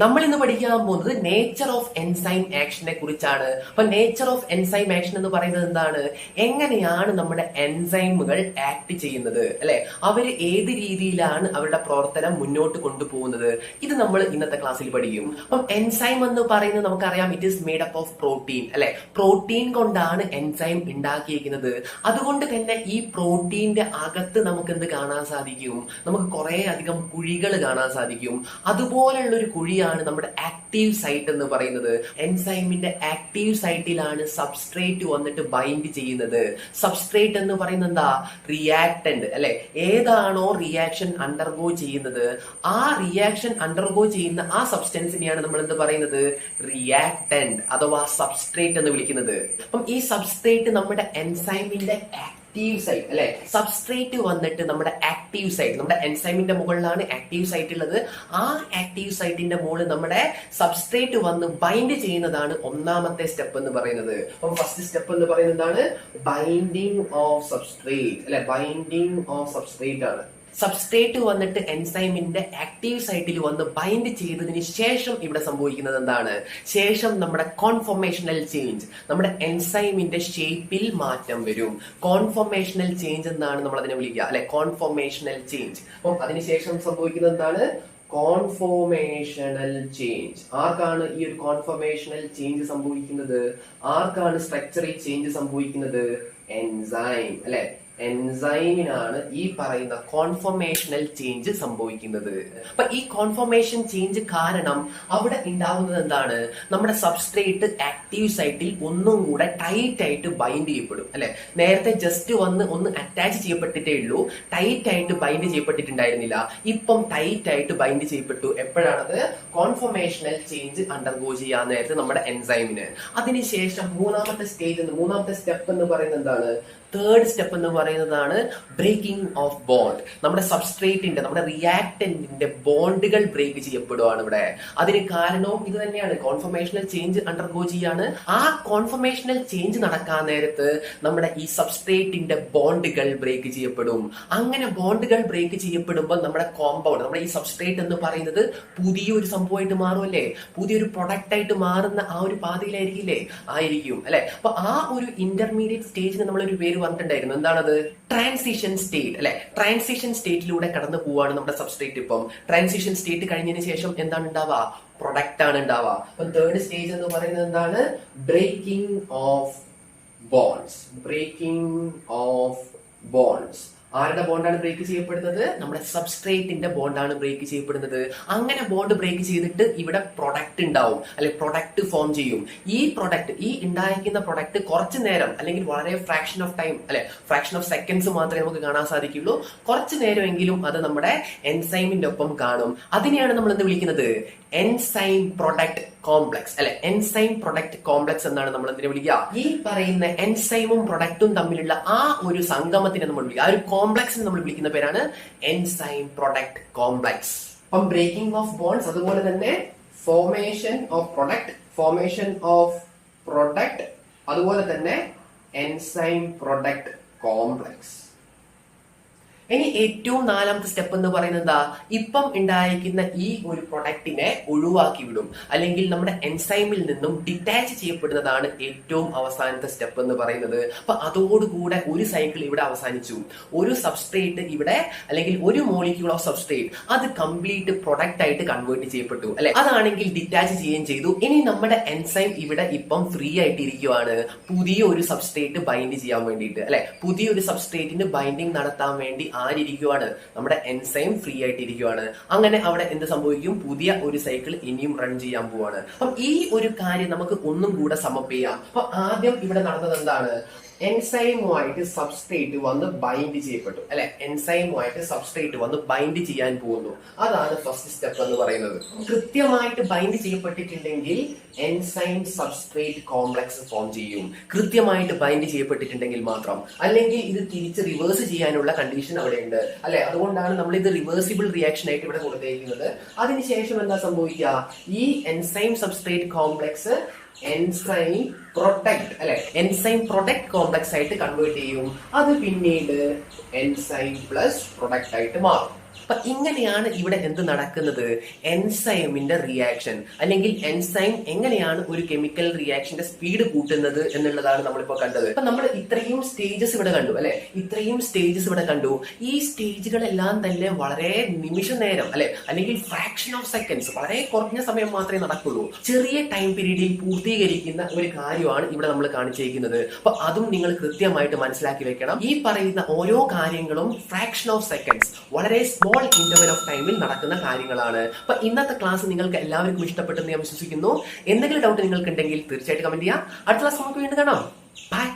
നമ്മൾ ഇന്ന് പഠിക്കാൻ പോകുന്നത് നേച്ചർ ഓഫ് എൻസൈം ആക്ഷനെ കുറിച്ചാണ്. അപ്പൊ നേച്ചർ ഓഫ് എൻസൈം ആക്ഷൻ എന്ന് പറയുന്നത് എന്താണ്? എങ്ങനെയാണ് നമ്മുടെ എൻസൈമുകൾ ആക്ട് ചെയ്യുന്നത്, അല്ലെ? അവര് ഏത് രീതിയിലാണ് അവരുടെ പ്രവർത്തനം മുന്നോട്ട് കൊണ്ടുപോകുന്നത്, ഇത് നമ്മൾ ഇന്നത്തെ ക്ലാസ്സിൽ പഠിക്കും. അപ്പം എൻസൈം എന്ന് പറയുന്നത് നമുക്കറിയാം, it is made up of protein, അല്ലെ? പ്രോട്ടീൻ കൊണ്ടാണ് എൻസൈം ഉണ്ടാക്കിയിരിക്കുന്നത്. അതുകൊണ്ട് തന്നെ ഈ പ്രോട്ടീന്റെ അകത്ത് നമുക്ക് എന്ത് കാണാൻ സാധിക്കും? നമുക്ക് കുറെ അധികം കുഴികൾ കാണാൻ സാധിക്കും. അതുപോലുള്ള ഒരു കുഴിയാണ് നമ്മുടെ ആക്റ്റീവ് സൈറ്റ് എന്ന് പറയുന്നത്. എൻസൈമിന്റെ ആക്റ്റീവ് സൈറ്റിലാണ് സബ്സ്ട്രേറ്റ് വന്നിട്ട് ബൈൻഡ് ചെയ്യുന്നത്. സബ്സ്ട്രേറ്റ് എന്ന് പറയുന്നത് എന്താ? റിയാക്ടന്റ്, അല്ലെ? ഏതാണോ റിയാക്ഷൻ അണ്ടർഗോ ചെയ്യുന്നത്, ആ റിയാക്ഷൻ അണ്ടർഗോ ചെയ്യുന്ന ആ സബ്സ്റ്റൻസിനെയാണ് നമ്മൾ എന്ത് പറയുന്നത്? റിയാക്ടന്റ് അഥവാ സബ്സ്ട്രേറ്റ് എന്ന് വിളിക്കുന്നത്. അപ്പം ഈ സബ്സ്ട്രേറ്റ് നമ്മുടെ എൻസൈമിന്റെ ആക്റ്റീവ് സൈറ്റ്, അല്ലെ? സബ്സ്ട്രേറ്റ് വന്നിട്ട് നമ്മുടെ ആക്റ്റീവ് സൈറ്റ്, നമ്മുടെ എൻസൈമിന്റെ മുകളിലാണ് ആക്റ്റീവ് സൈറ്റ് ഉള്ളത്. ആ ആക്റ്റീവ് സൈറ്റിന്റെ മുകളിൽ നമ്മുടെ സബ്സ്ട്രേറ്റ് വന്ന് ബൈൻഡ് ചെയ്യുന്നതാണ് ഒന്നാമത്തെ സ്റ്റെപ്പ് എന്ന് പറയുന്നത്. അപ്പൊ ഫസ്റ്റ് സ്റ്റെപ്പ് എന്ന് പറയുന്നത് എന്താണ്? ബൈൻഡിങ് ഓഫ് സബ്സ്ട്രേറ്റ്, അല്ലെ? ബൈൻഡിങ് ഓഫ് സബ്സ്ട്രേറ്റ് ആണ്. സബ്സ്ട്രേറ്റ് വന്നിട്ട് എൻസൈമിന്റെ ആക്റ്റീവ് സൈറ്റിൽ വന്ന് ബൈൻഡ് ചെയ്തതിന് ശേഷം ഇവിടെ സംഭവിക്കുന്നത് എന്താണ്? ശേഷം നമ്മുടെ കോൺഫോർമേഷണൽ ചേഞ്ച്, നമ്മുടെ എൻസൈമിന്റെ ഷേപ്പിൽ മാറ്റം വരും. കോൺഫോർമേഷണൽ ചേഞ്ച് എന്നാണ് നമ്മൾ അതിനെ വിളിക്കുക, അല്ലെ? കോൺഫോർമേഷണൽ ചേഞ്ച്. അപ്പം അതിനുശേഷം സംഭവിക്കുന്നത് എന്താണ്? കോൺഫോർമേഷണൽ ചേഞ്ച്. ആർക്കാണ് ഈ ഒരു കോൺഫോർമേഷണൽ ചേഞ്ച് സംഭവിക്കുന്നത്? ആർക്കാണ് സ്ട്രക്ചറൽ ചേഞ്ച് സംഭവിക്കുന്നത്? എൻസൈം, അല്ലെ? എൻസൈമിനാണ് ഈ പറയുന്ന കോൺഫോർമേഷണൽ ചേഞ്ച് സംഭവിക്കുന്നത്. അപ്പൊ ഈ കോൺഫോർമേഷൻ ചേഞ്ച് കാരണം അവിടെ ഉണ്ടാവുന്നത് എന്താണ്? നമ്മുടെ സബ്സ്ട്രേറ്റ് ആക്റ്റീവ് സൈറ്റിൽ ഒന്നും കൂടെ ടൈറ്റ് ആയിട്ട് ബൈൻഡ് ചെയ്യപ്പെടും, അല്ലെ? നേരത്തെ ജസ്റ്റ് വന്ന് ഒന്ന് അറ്റാച്ച് ചെയ്യപ്പെട്ടിട്ടേ ഉള്ളൂ, ടൈറ്റ് ആയിട്ട് ബൈൻഡ് ചെയ്യപ്പെട്ടിട്ടുണ്ടായിരുന്നില്ല. ഇപ്പം ടൈറ്റ് ആയിട്ട് ബൈൻഡ് ചെയ്യപ്പെട്ടു. എപ്പോഴാണത്? കോൺഫോർമേഷണൽ ചേഞ്ച് അണ്ടർഗോ ചെയ്യാൻ നേരത്തെ നമ്മുടെ എൻസൈമിന്. അതിനുശേഷം മൂന്നാമത്തെ സ്റ്റെപ്പ് എന്ന് പറയുന്നത് എന്താണ്? തേർഡ് സ്റ്റെപ്പ് എന്ന് പറയുന്നതാണ് ബ്രേക്കിംഗ് ഓഫ് ബോണ്ട്. നമ്മുടെ സബ്സ്ട്രേറ്റിന്റെ, നമ്മുടെ റിയാക്ടന്റിന്റെ ബോണ്ടുകൾ ബ്രേക്ക് ചെയ്യപ്പെടുകയാണ് ഇവിടെ. അതിന് കാരണവും ഇത് തന്നെയാണ്, കോൺഫോർമേഷണൽ ചേഞ്ച് അണ്ടർഗോ ചെയ്യാണ്. ആ കോൺഫോർമേഷണൽ ചേഞ്ച് നടക്കാൻ നേരത്ത് നമ്മുടെ ഈ സബ്സ്ട്രേറ്റിന്റെ ബോണ്ടുകൾ ബ്രേക്ക് ചെയ്യപ്പെടും. അങ്ങനെ ബോണ്ടുകൾ ബ്രേക്ക് ചെയ്യപ്പെടുമ്പോൾ നമ്മുടെ കോമ്പൗണ്ട്, നമ്മുടെ ഈ സബ്സ്ട്രേറ്റ് എന്ന് പറയുന്നത് പുതിയൊരു സംഭവമായിട്ട് മാറുമല്ലേ? പുതിയൊരു പ്രൊഡക്റ്റ് ആയിട്ട് മാറുന്ന ആ ഒരു പാതയിലായിരിക്കില്ലേ? ആയിരിക്കും, അല്ലെ? അപ്പൊ ആ ഒരു ഇന്റർമീഡിയറ്റ് സ്റ്റേജിന് നമ്മളൊരു പേര് പറഞ്ഞിട്ടുണ്ടായിരുന്നു. എന്താണത്? ട്രാൻസിഷൻ സ്റ്റേറ്റ്, അല്ലെ? ട്രാൻസിഷൻ സ്റ്റേറ്റിലൂടെ കടന്നു പോവാണ് നമ്മുടെ സബ്സ്ട്രേറ്റ്. ഇപ്പം ട്രാൻസിഷൻ സ്റ്റേറ്റ് കഴിഞ്ഞതിന് ശേഷം എന്താണ് ഉണ്ടാവുക? പ്രൊഡക്റ്റ് ആണ് ഉണ്ടാവുക. അപ്പം തേർഡ് സ്റ്റേജ് എന്ന് പറയുന്നത് എന്താണ്? Breaking of bonds. Breaking of bonds. ആരുടെ ബോണ്ടാണ് ബ്രേക്ക് ചെയ്യപ്പെടുന്നത്? നമ്മുടെ സബ്സ്ട്രേറ്റിന്റെ ബോണ്ടാണ് ബ്രേക്ക് ചെയ്യപ്പെടുന്നത്. അങ്ങനെ ബോണ്ട് ബ്രേക്ക് ചെയ്തിട്ട് ഇവിടെ പ്രൊഡക്റ്റ് ഉണ്ടാവും, അല്ലെ? പ്രൊഡക്റ്റ് ഫോം ചെയ്യും. ഈ പ്രൊഡക്റ്റ്, ഈ ഉണ്ടായിരിക്കുന്ന പ്രൊഡക്റ്റ് കുറച്ചു നേരം, അല്ലെങ്കിൽ വളരെ ഫ്രാക്ഷൻ ഓഫ് ടൈം, അല്ലെ? ഫ്രാക്ഷൻ ഓഫ് സെക്കൻഡ്സ് മാത്രമേ നമുക്ക് കാണാൻ സാധിക്കുള്ളൂ. കുറച്ചു നേരമെങ്കിലും അത് നമ്മുടെ എൻസൈമിന്റെ ഒപ്പം കാണും. അതിനെയാണ് നമ്മൾ എന്ത് വിളിക്കുന്നത്? എൻസൈം പ്രൊഡക്റ്റ് കോംപ്ലക്സ്, അല്ലെ? എൻസൈം പ്രൊഡക്റ്റ് കോംപ്ലക്സ് എന്നാണ് നമ്മൾ എന്തിനെ വിളിക്കുക? ഈ പറയുന്ന എൻസൈമും പ്രൊഡക്റ്റും തമ്മിലുള്ള ആ ഒരു സംഗമത്തിനെ നമ്മൾ വിളിക്കുക, ആ ഒരു കോംപ്ലക്സിനെ നമ്മൾ വിളിക്കുന്ന പേരാണ് എൻസൈം പ്രൊഡക്റ്റ് കോംപ്ലക്സ്. അപ്പം ബ്രേക്കിംഗ് ഓഫ് ബോണ്ട്സ്, അതുപോലെ തന്നെ ഫോർമേഷൻ ഓഫ് പ്രൊഡക്റ്റ്, അതുപോലെ തന്നെ എൻസൈം പ്രൊഡക്റ്റ് കോംപ്ലക്സ്. ഇനി ഏറ്റവും നാലാമത്തെ സ്റ്റെപ്പ് എന്ന് പറയുന്നത് എന്താ? ഇപ്പം ഉണ്ടായിരിക്കുന്ന ഈ ഒരു പ്രൊഡക്റ്റിനെ ഒഴിവാക്കി വിടും, അല്ലെങ്കിൽ നമ്മുടെ എൻസൈമിൽ നിന്നും ഡിറ്റാച്ച് ചെയ്യപ്പെടുന്നതാണ് ഏറ്റവും അവസാനത്തെ സ്റ്റെപ്പ് എന്ന് പറയുന്നത്. അപ്പൊ അതോടുകൂടെ ഒരു സൈക്കിൾ ഇവിടെ അവസാനിച്ചു. ഒരു സബ്സ്ട്രേറ്റ് ഇവിടെ, അല്ലെങ്കിൽ ഒരു മോളിക്യൂൾ ഓഫ് സബ്സ്ട്രേറ്റ്, അത് കംപ്ലീറ്റ് പ്രൊഡക്റ്റ് ആയിട്ട് കൺവേർട്ട് ചെയ്യപ്പെട്ടു, അല്ലെ? അതാണെങ്കിൽ ഡിറ്റാച്ച് ചെയ്യുകയും ചെയ്തു. ഇനി നമ്മുടെ എൻസൈം ഇവിടെ ഇപ്പം ഫ്രീ ആയിട്ട് ഇരിക്കുവാണ്, പുതിയ ഒരു സബ്സ്ട്രേറ്റ് ബൈൻഡ് ചെയ്യാൻ വേണ്ടിയിട്ട്, അല്ലെ? പുതിയൊരു സബ്സ്ട്രേറ്റിന് ബൈൻഡിങ് നടത്താൻ വേണ്ടി ആരിയ്ക്കുവാണ്? നമ്മുടെ എൻസൈം ഫ്രീ ആയിട്ട് ഇരിക്കുവാണ്. അങ്ങനെ അവിടെ എന്ത് സംഭവിക്കും? പുതിയ ഒരു സൈക്കിൾ ഇനിയും റൺ ചെയ്യാൻ പോവാണ്. അപ്പം ഈ ഒരു കാര്യം നമുക്ക് ഒന്നും കൂടെ സമപ്പ് ചെയ്യാം. അപ്പൊ ആദ്യം ഇവിടെ നടന്നത് എന്താണ്? എൻസൈമുമായിട്ട് സബ്സ്ട്രേറ്റ് വന്ന് ബൈൻഡ് ചെയ്യപ്പെട്ടു, അല്ലെ? എൻസൈമുമായിട്ട് സബ്സ്ട്രേറ്റ് വന്ന് ബൈൻഡ് ചെയ്യാൻ പോകുന്നു. അതാണ് ഫസ്റ്റ് സ്റ്റെപ്പ് എന്ന് പറയുന്നത്. കൃത്യമായിട്ട് ബൈൻഡ് ചെയ്യപ്പെട്ടിട്ടുണ്ടെങ്കിൽ എൻസൈം സബ്സ്ട്രേറ്റ് കോംപ്ലക്സ് ഫോം ചെയ്യും. കൃത്യമായിട്ട് ബൈൻഡ് ചെയ്യപ്പെട്ടിട്ടുണ്ടെങ്കിൽ മാത്രം. അല്ലെങ്കിൽ ഇത് തിരിച്ച് റിവേഴ്സ് ചെയ്യാനുള്ള കണ്ടീഷൻ അവിടെ ഉണ്ട്, അല്ലെ? അതുകൊണ്ടാണ് നമ്മൾ ഇത് റിവേഴ്സിബിൾ റിയാക്ഷൻ ആയിട്ട് ഇവിടെ കൊടുത്തേക്കുന്നത്. അതിനുശേഷം എന്താ സംഭവിക്കുക? ഈ enzyme substrate complex enzyme protect, അല്ലെ? എൻസൈം പ്രൊഡക്റ്റ് കോംപ്ലക്സ് ആയിട്ട് കൺവേർട്ട് ചെയ്യും. അത് പിന്നീട് എൻസൈം പ്ലസ് പ്രൊഡക്റ്റ് ആയിട്ട് മാറും. അപ്പൊ ഇങ്ങനെയാണ് ഇവിടെ എന്ത് നടക്കുന്നത്, എൻസൈമിന്റെ റിയാക്ഷൻ, അല്ലെങ്കിൽ എൻസൈം എങ്ങനെയാണ് ഒരു കെമിക്കൽ റിയാക്ഷന്റെ സ്പീഡ് കൂട്ടുന്നത് എന്നുള്ളതാണ് നമ്മളിപ്പോ കണ്ടത്. അപ്പൊ നമ്മൾ ഇത്രയും സ്റ്റേജസ് ഇവിടെ കണ്ടു അല്ലെ, ഇത്രയും സ്റ്റേജസ് ഇവിടെ കണ്ടു. ഈ സ്റ്റേജുകളെല്ലാം തന്നെ വളരെ നിമിഷ നേരം അല്ലെ, അല്ലെങ്കിൽ ഫ്രാക്ഷൻ ഓഫ് സെക്കൻഡ്സ്, വളരെ കുറഞ്ഞ സമയം മാത്രമേ നടക്കുള്ളൂ. ചെറിയ ടൈം പീരീഡിൽ പൂർത്തീകരിക്കുന്ന ഒരു കാര്യമാണ് ഇവിടെ നമ്മൾ കാണിച്ചിരിക്കുന്നത്. അപ്പൊ അതും നിങ്ങൾ കൃത്യമായിട്ട് മനസ്സിലാക്കി വെക്കണം. ഈ പറയുന്ന ഓരോ കാര്യങ്ങളും ഫ്രാക്ഷൻ ഓഫ് സെക്കൻഡ്സ്, വളരെ സ്മോൾ ഇന്റർവെൽ ഓഫ് ടൈമിൽ നടക്കുന്ന കാര്യങ്ങളാണ്. അപ്പൊ ഇന്നത്തെ ക്ലാസ് നിങ്ങൾക്ക് എല്ലാവർക്കും ഇഷ്ടപ്പെട്ടെന്ന് ഞാൻ വിശ്വസിക്കുന്നു. എന്തെങ്കിലും ഡൗട്ട് നിങ്ങൾക്ക് ഉണ്ടെങ്കിൽ തീർച്ചയായിട്ടും കമന്റ് ചെയ്യാം. അടുത്ത ക്ലാസ് നമുക്ക് വീണ്ടും കാണാം. ബൈ.